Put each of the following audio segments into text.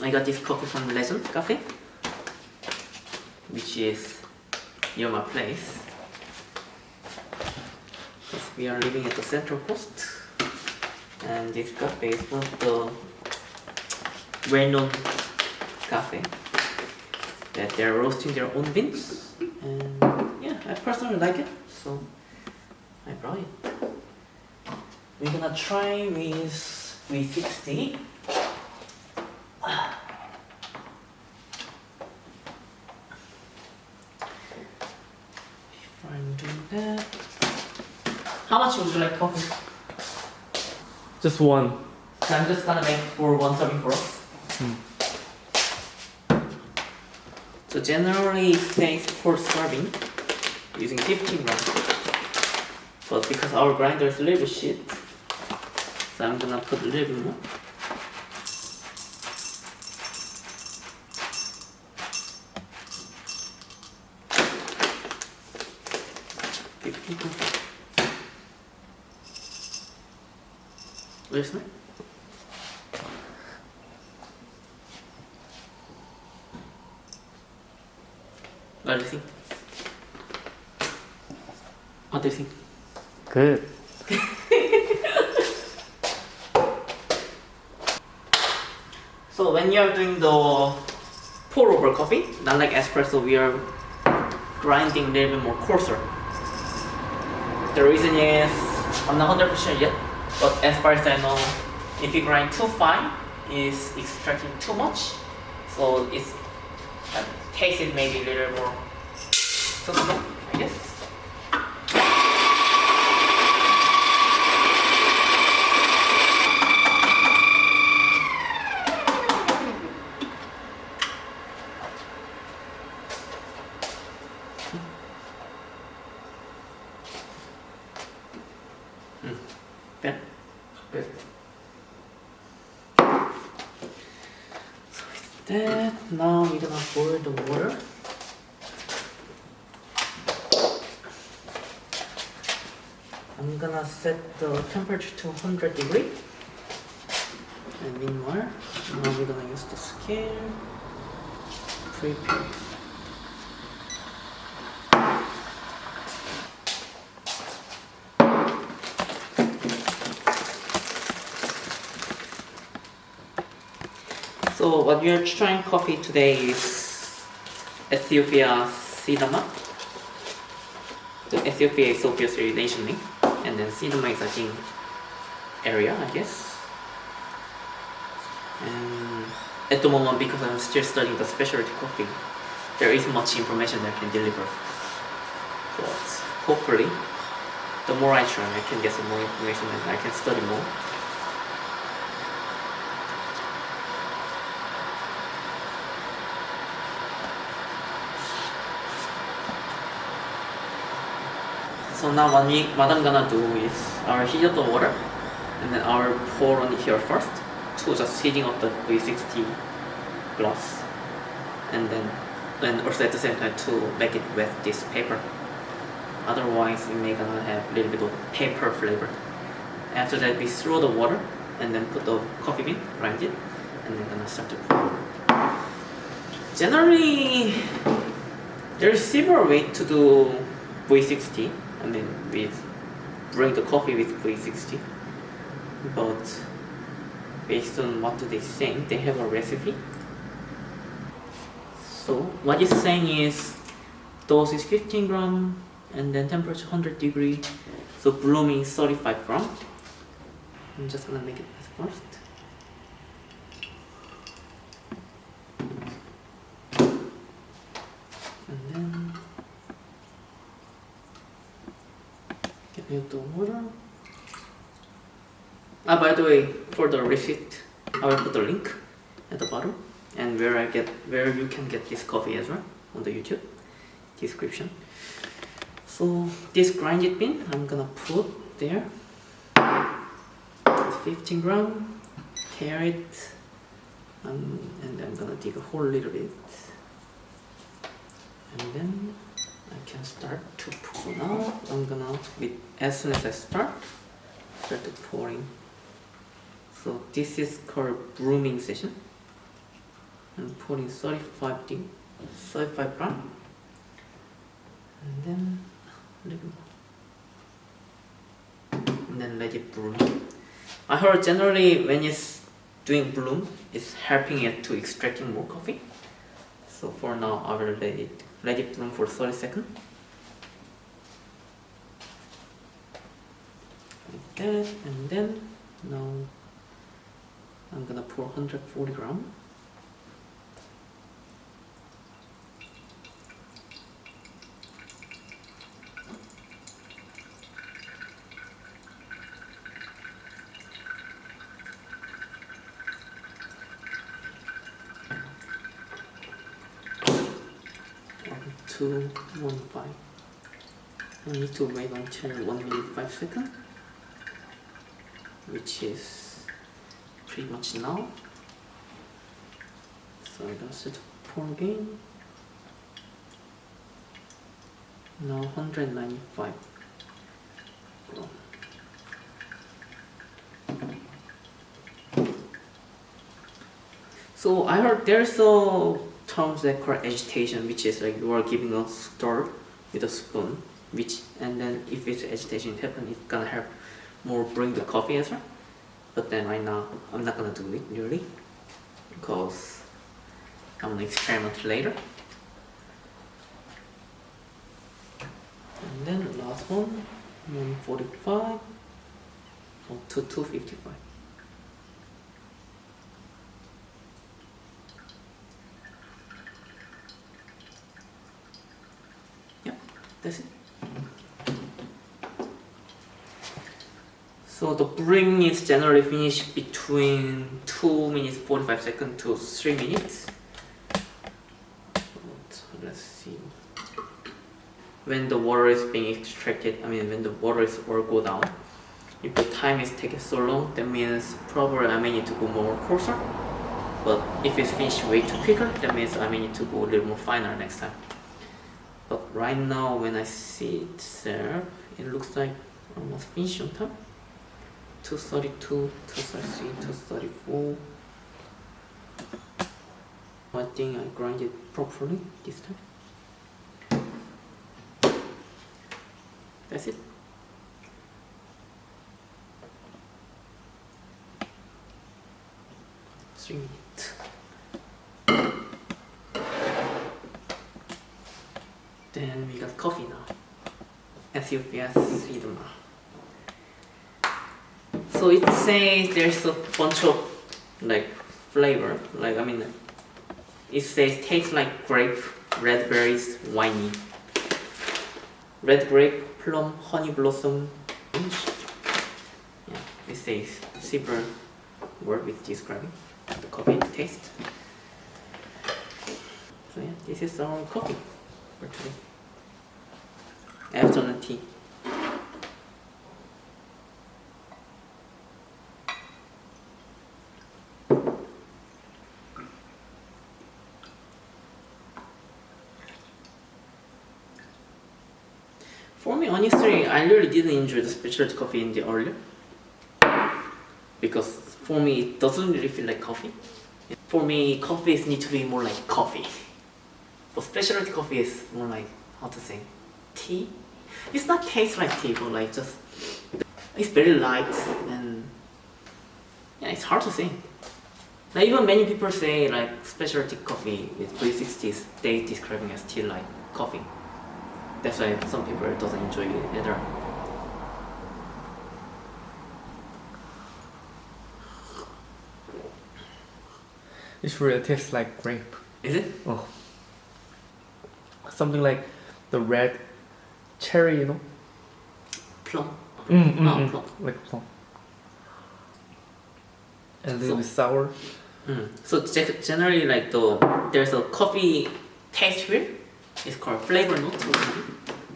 I got this coffee from Legend Cafe, which is near my place. Because we are living at the Central Coast, and this cafe is one of the well-known cafe that they're roasting their own beans, and yeah, I personally like it, so I brought it. We're gonna try with V60. Before I'm doing that, how much would you like coffee? Just one. So I'm just gonna make for one serving for us. So generally it says for serving using 15 grams. But because our grinder is a little bit shit, so I'm gonna put a little bit more. Where's my? What do you think? What do you think? Good. So when you are doing the pour over coffee, not like espresso, we are grinding a little bit more coarser. The reason is, I'm not 100% yet, but as far as I know, if you grind too fine, it's extracting too much, so it's tasted maybe a little more too slow, I guess. Yeah. Good. So with that, now we're gonna pour the water. I'm gonna set the temperature to 100 degrees. And meanwhile, now we're gonna use the scale. Prepare. So what we are trying coffee today is Ethiopia Sidama. The Ethiopia is obviously nation name, and then Sidama is I think area, I guess. And at the moment, because I'm still studying the specialty coffee, there isn't much information that I can deliver. But hopefully, the more I try, I can get some more information and I can study more. So now what I'm gonna do is I'll heat up the water and then I'll pour on it here first to just heating up the V60 glass, and then also at the same time to make it with this paper. Otherwise it may gonna have a little bit of paper flavor. After that we throw the water and then put the coffee bean, grind it, and then gonna start to pour. Generally there's several ways to do V60. I mean, we bring the coffee with V60, but based on what do they think, they have a recipe. So what it's saying is dose is 15 gram and then temperature 100 degree, so blooming 35 gram. I'm just gonna make it first. And then get the water. By the way, for the receipt, I will put the link at the bottom, and where you can get this coffee as well on the YouTube description. So this grinded bean, I'm gonna put there. It's 15 gram. Carrot, and I'm gonna dig a whole little bit, and then I can start to pour now. I'm gonna, as soon as I start to pouring. So this is called brewing session. and put in 35 gram, and then let it bloom. I heard generally when it's doing bloom, it's helping it to extracting more coffee. So for now, I will let it bloom for 30 seconds. Like that, and then now I'm gonna pour 140 gram. To 1.5. I need to wait until 1 minute 5 seconds, which is pretty much now. So I don't set pour again. Now 195. So I heard there's a terms that called agitation, which is like you are giving a stir with a spoon, and then if it's agitation happen, it's gonna help more bring the coffee as well. But then right now I'm not gonna do it really because I'm gonna experiment later. And then the last one, 145 to 255. That's it. So the brewing is generally finished between 2 minutes 45 seconds to 3 minutes. Let's see. When the water is being extracted, when the water is all go down, if the time is taking so long, that means probably I may need to go more coarser. But if it's finished way too quicker, that means I may need to go a little more finer next time. But right now, when I see it serve, it looks like almost finished on time. 232, 233, 234. I think I grind it properly this time. That's it. Three minutes. Then we got coffee now. Ethiopia Sidama. So it says there's a bunch of flavor. It says tastes like grape, red berries, winey. Red grape, plum, honey blossom. Yeah, it says several word with describing the coffee taste. So yeah, this is our coffee for today. Afternoon tea. For me, honestly, I really didn't enjoy the specialty coffee in the earlier because for me it doesn't really feel like coffee. For me, coffees need to be more like coffee. But specialty coffee is more like, how to say, tea. It's not taste like tea, but it's very light and yeah, it's hard to say. Even many people say specialty coffee with V60s, they describing as tea like coffee. That's why some people doesn't enjoy it either. It really tastes like grape. Is it? Oh. Something like the red cherry, Plum. Plum. Like plum. And a little bit sour. So generally there's a coffee taste here. It's called flavor notes,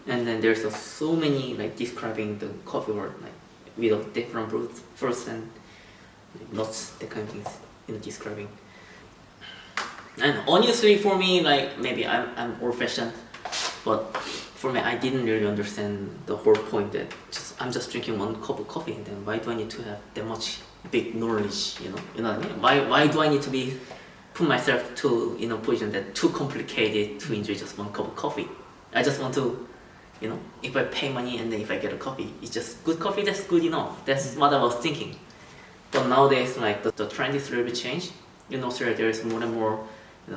and then there's so many describing the coffee word with different fruits and nuts, that kind of things in describing. And honestly, for me, maybe I'm old-fashioned, but for me, I didn't really understand the whole point that I'm just drinking one cup of coffee, and then why do I need to have that much big knowledge? You know what I mean? Why do I need to be put myself to position that too complicated to enjoy just one cup of coffee. I just want to, if I pay money and then if I get a coffee, it's just good coffee. That's good enough. That's what I was thinking. But nowadays, like the trend is a little bit changed. In Australia, there is more and more,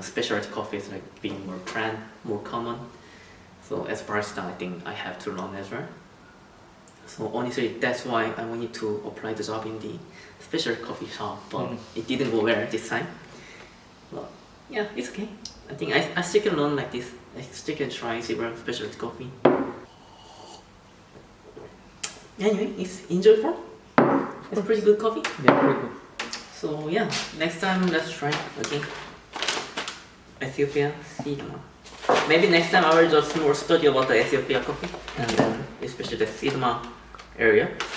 specialty coffees like being more trend, more common. So as barista, I think I have to learn as well. So honestly, that's why I wanted to apply the job in the specialty coffee shop, but it didn't go well this time. But yeah, it's okay. I think I still can learn like this. I still can try several specialty coffee. Anyway, it's enjoyable. It's pretty good coffee. Yeah, pretty good. So yeah, next time let's try again. Ethiopia Sidama. Maybe next time I will just more study about the Ethiopia coffee and then especially the Sidama area.